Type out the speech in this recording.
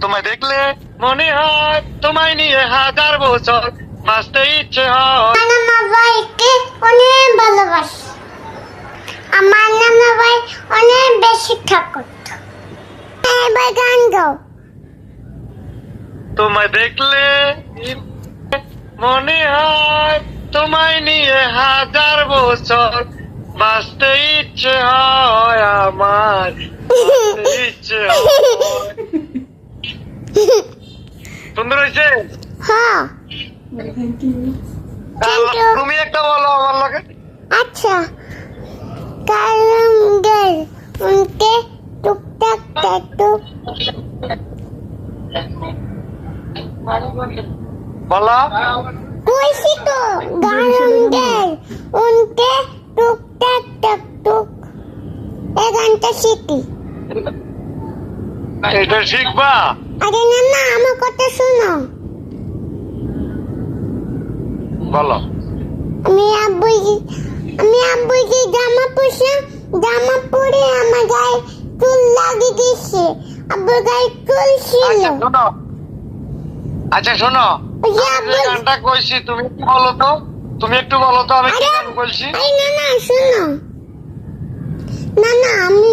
তোমায় দেখলে মনে হয় তোমায় নিয়ে হাজার বছর বাঁচতে ইচ্ছে হয়। নানা ভাইকে অনেক ভালোবাসি। আমার নানা ভাই অনেক বেশি ঠাকুর। এবার গান গাও। তোমায় দেখলে মনে হয় তোমায় নিয়ে হাজার বছর বাঁচতে ইচ্ছে হয় আমার, বাঁচতে ইচ্ছে হয়। সুন্দর হয়েছে। হ্যাঁ তুমি একটা বলো আমার লাগে। अच्छा कलंदर उनके टुक टक टुक বলো। वैसे तो कलंदर उनके टुक टक टुक एक घंटा सीखी। এটা শিখবা। अरे नाना আমার কথা শোনো। বলো। আমি আব্বুকে জামা পরে আমার গায়ে চুল লাগিয়ে দিয়েছে। আব্বুর গায়ে চুল ছিল। আচ্ছা শোনো, ওই যে আমি যে গানটা কইছি তুমি একটু বলো তো, তুমি একটু বলো তো আমি কি গান বলছি। আরে না না শোনো, না না আমি